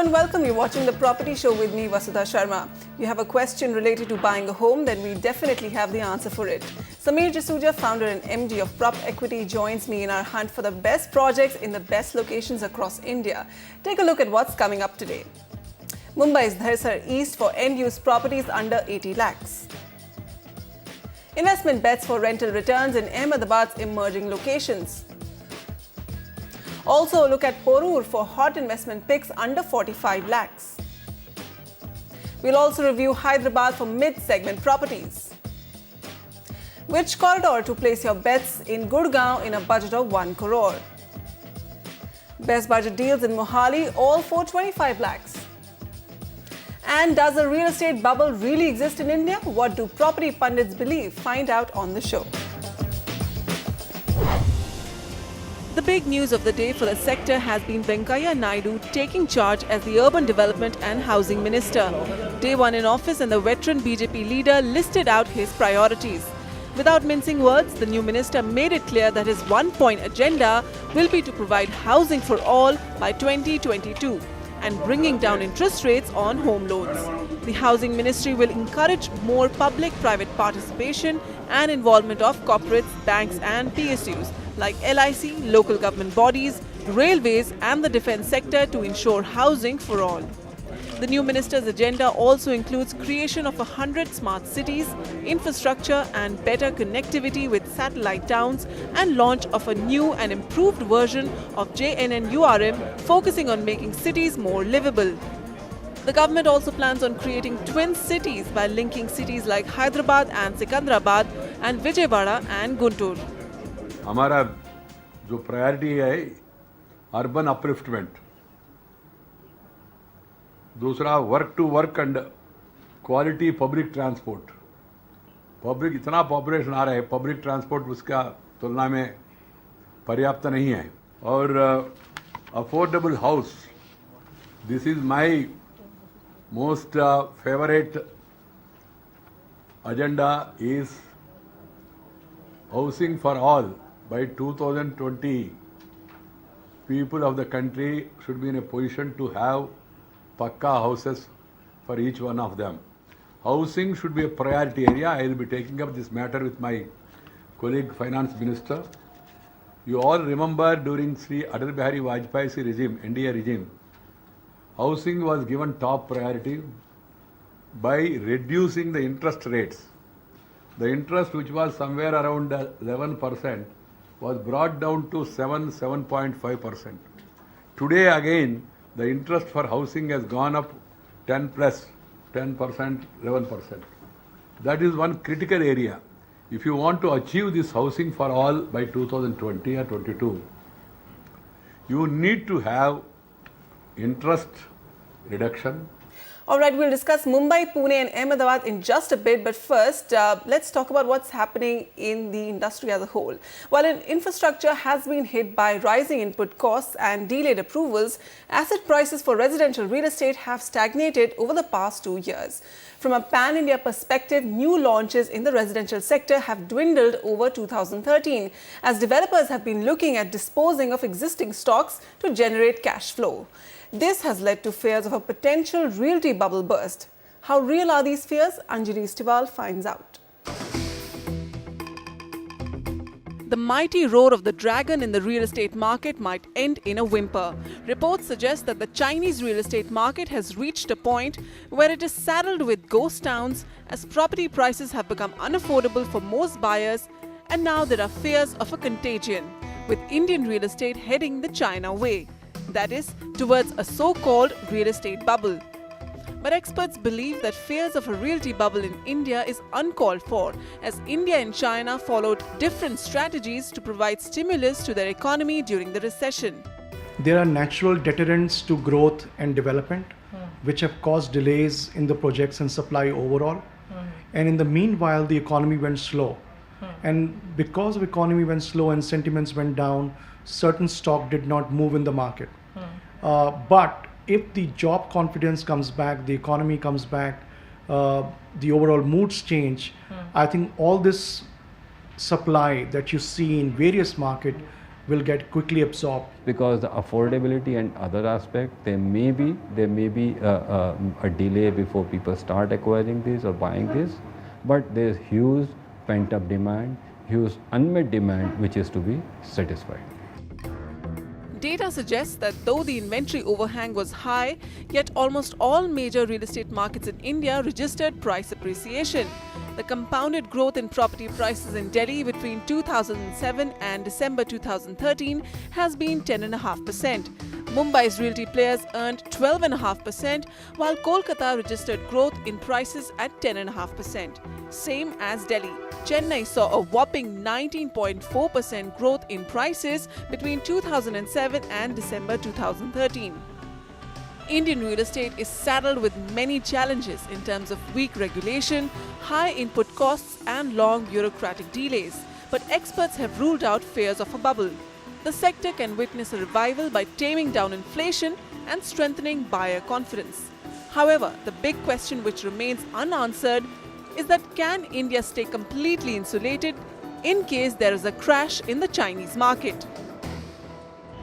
Hello and welcome. You're watching The Property Show with me, Vasudha Sharma. You have a question related to buying a home, then we definitely have the answer for it. Sameer Jasuja, founder and MD of Prop Equity, joins me in our hunt for the best projects in the best locations across India. Take a look at what's coming up today. Mumbai's Dharsar East for end-use properties under 80 lakhs. Investment bets for rental returns in Ahmedabad's emerging locations. Also look at Porur for hot investment picks under 45 lakhs. We'll also review Hyderabad for mid-segment properties. Which corridor to place your bets in Gurgaon in a budget of 1 crore. Best budget deals in Mohali, all for 25 lakhs. And does a real estate bubble really exist in India? What do property pundits believe? Find out on the show. The big news of the day for the sector has been Venkaiah Naidu taking charge as the Urban Development and Housing Minister. Day one in office and the veteran BJP leader listed out his priorities. Without mincing words, the new minister made it clear that his one-point agenda will be to provide housing for all by 2022 and bringing down interest rates on home loans. The Housing Ministry will encourage more public-private participation and involvement of corporates, banks and PSUs like LIC, local government bodies, railways and the defence sector to ensure housing for all. The new minister's agenda also includes creation of 100 smart cities, infrastructure and better connectivity with satellite towns and launch of a new and improved version of JNNURM focusing on making cities more livable. The government also plans on creating twin cities by linking cities like Hyderabad and Secunderabad and Vijayawada and Guntur. हमारा जो priority है urban upliftment, दूसरा work to work and quality public transport. Public इतना population आ रहा है, public transport उसका तुलना में पर्याप्त नहीं है. और affordable house, this is my most favourite agenda is housing for all. By 2020, people of the country should be in a position to have pakka houses for each one of them. Housing should be a priority area. I will be taking up this matter with my colleague Finance Minister. You all remember during Sri Atal Bihari Vajpayee's regime, NDA regime, housing was given top priority by reducing the interest rates. The interest, which was somewhere around 11%, was brought down to 7.5%. Today again, the interest for housing has gone up 10%, 11%. That is one critical area. If you want to achieve this housing for all by 2020 or 22, you need to have interest reduction. Alright, we'll discuss Mumbai, Pune and Ahmedabad in just a bit, but first, let's talk about what's happening in the industry as a whole. While infrastructure has been hit by rising input costs and delayed approvals, asset prices for residential real estate have stagnated over the past 2 years. From a pan-India perspective, new launches in the residential sector have dwindled over 2013 as developers have been looking at disposing of existing stocks to generate cash flow. This has led to fears of a potential realty bubble burst. How real are these fears? Anjali Stiwal finds out. The mighty roar of the dragon in the real estate market might end in a whimper. Reports suggest that the Chinese real estate market has reached a point where it is saddled with ghost towns as property prices have become unaffordable for most buyers, and now there are fears of a contagion, with Indian real estate heading the China way. That is, towards a so-called real estate bubble. But experts believe that fears of a realty bubble in India is uncalled for, as India and China followed different strategies to provide stimulus to their economy during the recession. There are natural deterrents to growth and development, which have caused delays in the projects and supply overall. And in the meanwhile, the economy went slow. And because the economy went slow and sentiments went down, certain stock did not move in the market. But if the job confidence comes back, the economy comes back, the overall moods change, I think all this supply that you see in various markets will get quickly absorbed. Because the affordability and other aspect, there may be a delay before people start acquiring this or buying this, but there's huge pent up demand, huge unmet demand which is to be satisfied. Data suggests that though the inventory overhang was high, yet almost all major real estate markets in India registered price appreciation. The compounded growth in property prices in Delhi between 2007 and December 2013 has been 10.5%. Mumbai's realty players earned 12.5%, while Kolkata registered growth in prices at 10.5%. Same as Delhi. Chennai saw a whopping 19.4% growth in prices between 2007 and December 2013. Indian real estate is saddled with many challenges in terms of weak regulation, high input costs and long bureaucratic delays. But experts have ruled out fears of a bubble. The sector can witness a revival by taming down inflation and strengthening buyer confidence. However, the big question which remains unanswered is that can India stay completely insulated in case there is a crash in the Chinese market?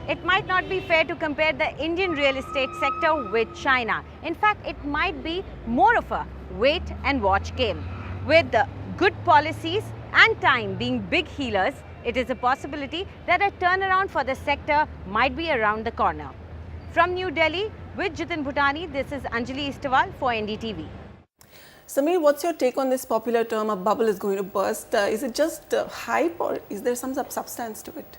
It might not be fair to compare the Indian real estate sector with China. In fact, it might be more of a wait and watch game. With the good policies and time being big healers, it is a possibility that a turnaround for the sector might be around the corner. From New Delhi, with Jitin Bhutani, this is Anjali Istawal for NDTV. Samir, what's your take on this popular term, a bubble is going to burst? Is it just hype or is there some substance to it?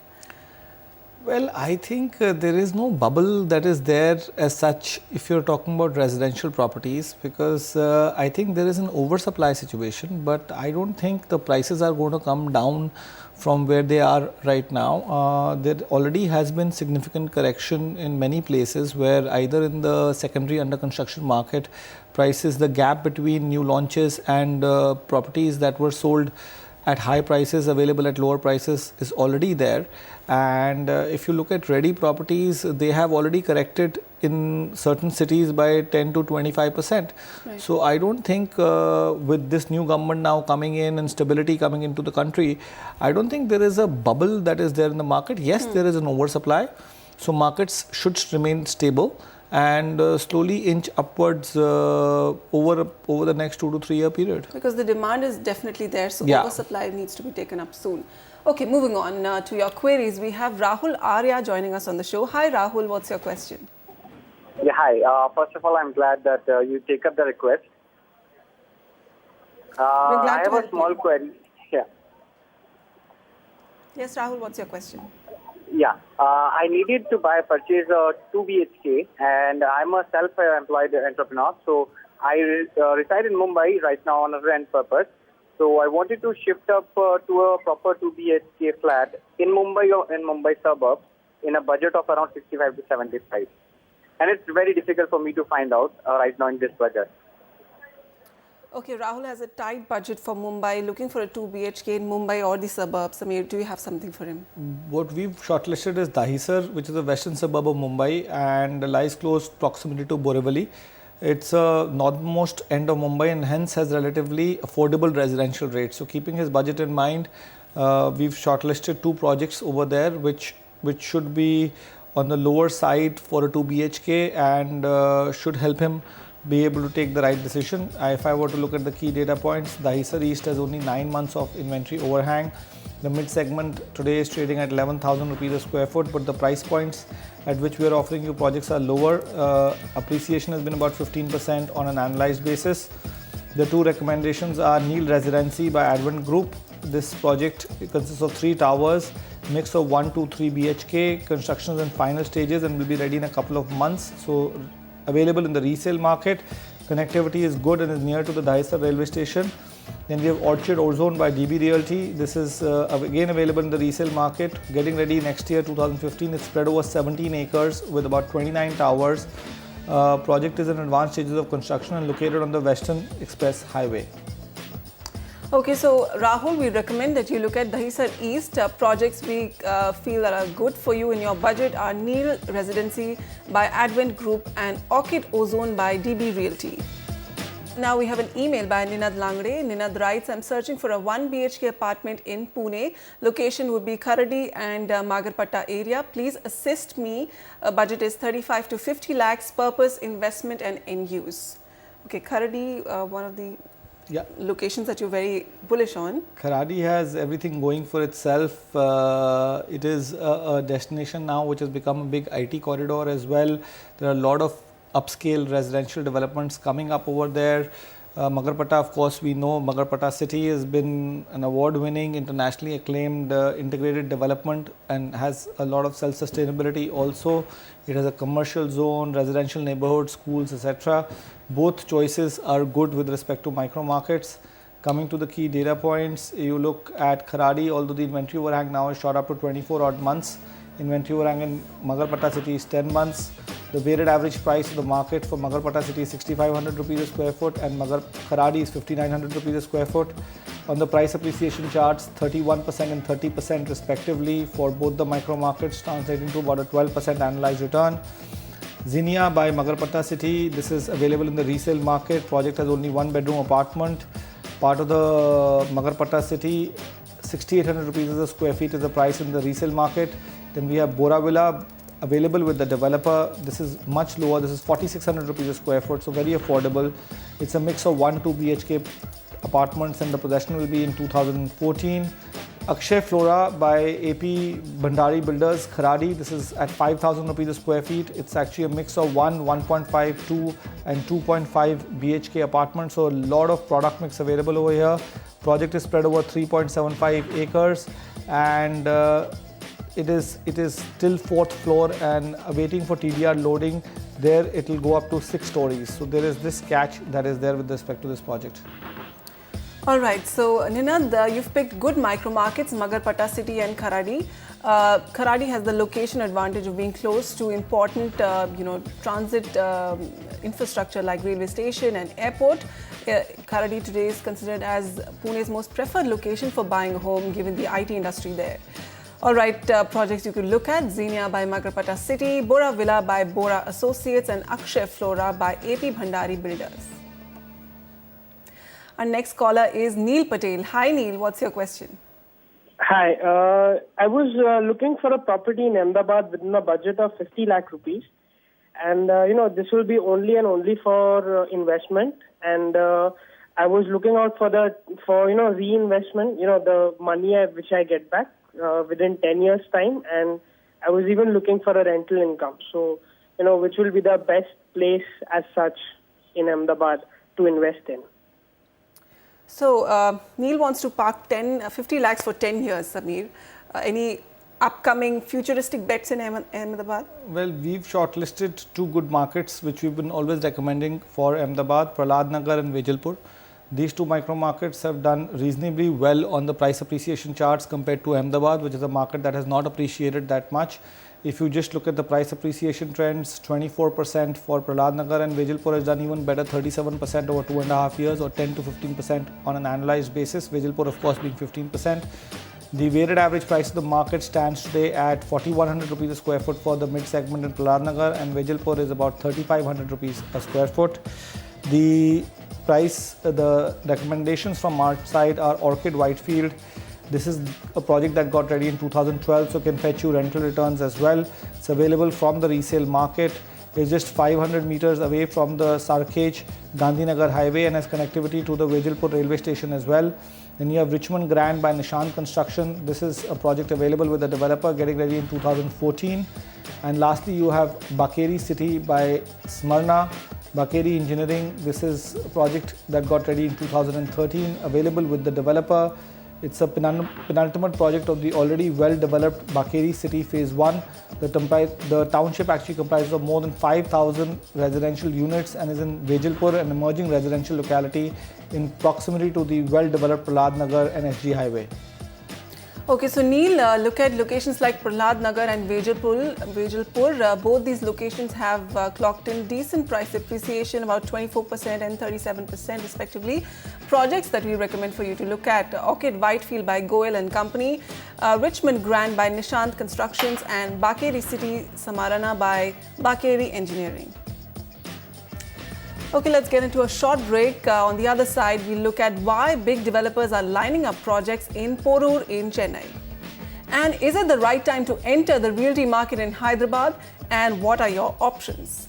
Well, I think there is no bubble that is there as such if you're talking about residential properties, because I think there is an oversupply situation, but I don't think the prices are going to come down from where they are right now. There already has been significant correction in many places where either in the secondary under construction market prices, the gap between new launches and properties that were sold at high prices available at lower prices is already there. And if you look at ready properties, they have already corrected in certain cities by 10 to 25%. Right. So I don't think with this new government now coming in and stability coming into the country, I don't think there is a bubble that is there in the market. Yes, there is an oversupply. So markets should remain stable and slowly inch upwards over the next 2 to 3 year period. Because the demand is definitely there, so oversupply needs to be taken up soon. Okay, moving on to your queries. We have Rahul Arya joining us on the show. Hi Rahul, what's your question? Yeah, hi. First of all, I'm glad that you take up the request. I have a small query. Yeah. Yes, Rahul, what's your question? Yeah, I needed to purchase a 2 BHK and I'm a self-employed entrepreneur. So I reside in Mumbai right now on a rent purpose. So I wanted to shift up to a proper 2 BHK flat in Mumbai or in Mumbai suburbs in a budget of around 65 to 75. And it's very difficult for me to find out right now in this budget. Okay, Rahul has a tight budget for Mumbai, looking for a 2 BHK in Mumbai or the suburbs. Samir, do you have something for him? What we've shortlisted is Dahisar, which is a western suburb of Mumbai and lies close proximity to Borivali. It's a northmost end of Mumbai and hence has relatively affordable residential rates. So keeping his budget in mind, we've shortlisted 2 projects over there which should be on the lower side for a 2 BHK and should help him be able to take the right decision. If I were to look at the key data points, Dahisar East has only 9 months of inventory overhang. The mid segment today is trading at 11,000 rupees a square foot, but the price points at which we are offering you projects are lower. Appreciation has been about 15% on an annualized basis. The 2 recommendations are Neil Residency by Advent Group. This project consists of 3 towers, mix of 1, 2, 3 BHK. Construction is in final stages and will be ready in a couple of months. So available in the resale market. Connectivity is good and is near to the Dahisar railway station. Then we have Orchard Ozone by DB Realty. This is again available in the resale market. Getting ready next year, 2015. It's spread over 17 acres with about 29 towers. Project is in advanced stages of construction and located on the Western Express Highway. Okay, so Rahul, we recommend that you look at Dahisar East. Projects we feel that are good for you in your budget are Neil Residency by Advent Group and Orchid Ozone by DB Realty. Now we have an email by Ninad Langre. Ninad writes, I'm searching for a 1 BHK apartment in Pune. Location would be Kharadi and Magarpatta area. Please assist me. Budget is 35 to 50 lakhs. Purpose, investment and end use. Okay, Kharadi, one of the locations that you're very bullish on. Kharadi has everything going for itself. It is a destination now which has become a big IT corridor as well. There are a lot of upscale residential developments coming up over there. Magarpatta, of course, we know Magarpatta city has been an award-winning, internationally acclaimed integrated development and has a lot of self-sustainability also. It has a commercial zone, residential neighborhood, schools, etc. Both choices are good with respect to micro markets. Coming to the key data points, you look at Kharadi, although the inventory overhang now is shot up to 24 odd months. Inventory overhang in Magarpatta city is 10 months. The weighted average price of the market for Magarpatta city is 6,500 rupees a square foot and Kharadi is 5,900 rupees a square foot. On the price appreciation charts, 31% and 30% respectively for both the micro markets, translating to about a 12% annualized return. Zinnia by Magarpatta city, this is available in the resale market. Project has only 1 bedroom apartment. Part of the Magarpatta city, 6,800 rupees a square feet is the price in the resale market. Then we have Bora Villa available with the developer. This is much lower. This is 4,600 rupees a square foot, so very affordable. It's a mix of 1-2 BHK apartments and the possession will be in 2014. Akshay Flora by AP Bhandari Builders, Kharadi. This is at 5,000 rupees a square feet. It's actually a mix of 1.5, 2 and 2.5 BHK apartments. So a lot of product mix available over here. Project is spread over 3.75 acres and it is still 4th floor and awaiting for TDR loading. There it will go up to 6 stories. So there is this catch that is there with respect to this project. All right, so Ninad, you've picked good micro markets, Magarpatta city and Kharadi. Kharadi has the location advantage of being close to important, transit infrastructure like railway station and airport. Kharadi today is considered as Pune's most preferred location for buying a home given the IT industry there. All right, projects you could look at: Zinnia by Magarpatta city, Bora Villa by Bora Associates and Akshay Flora by AP Bhandari Builders. Our next caller is Neil Patel. Hi Neil, what's your question? Hi, I was looking for a property in Ahmedabad within a budget of 50 lakh rupees. And, this will be only and only for investment. And I was looking out for reinvestment, the money which I get back within 10 years' time. And I was even looking for a rental income. So, which will be the best place as such in Ahmedabad to invest in. So, Neil wants to park 50 lakhs for 10 years, Samir. Any upcoming futuristic bets in Ahmedabad? Well, we've shortlisted 2 good markets which we've been always recommending for Ahmedabad, Prahlad Nagar and Vejalpur. These 2 micro markets have done reasonably well on the price appreciation charts compared to Ahmedabad, which is a market that has not appreciated that much. If you just look at the price appreciation trends, 24% for Prahlad Nagar and Vejalpur has done even better, 37% over 2.5 years or 10 to 15% on an annualized basis. Vejalpur, of course, being 15%. The weighted average price of the market stands today at 4,100 rupees a square foot for the mid segment in Prahlad Nagar, and Vejalpur is about 3,500 rupees a square foot. The recommendations from our side are Orchid Whitefield. This is a project that got ready in 2012, so can fetch you rental returns as well. It's available from the resale market. It's just 500 meters away from the Sarkhej Gandhinagar highway and has connectivity to the Vejalpur railway station as well. Then you have Richmond Grand by Nishant Construction. This is a project available with the developer getting ready in 2014. And lastly, you have Bakeri City by Smyrna. Bakeri Engineering, this is a project that got ready in 2013, available with the developer. It's a penultimate project of the already well-developed Bakeri City Phase 1. The township actually comprises of more than 5,000 residential units and is in Vejalpur, an emerging residential locality in proximity to the well-developed Prahlad Nagar and SG Highway. Okay, so Neil, look at locations like Prahlad Nagar and Vejalpur. Both these locations have clocked in decent price appreciation, about 24% and 37% respectively. Projects that we recommend for you to look at: Orchid Whitefield by Goel and Company, Richmond Grand by Nishant Constructions, and Bakeri City Samarana by Bakeri Engineering. Okay, let's get into a short break. On the other side, we'll look at why big developers are lining up projects in Porur in Chennai. And is it the right time to enter the realty market in Hyderabad? And what are your options?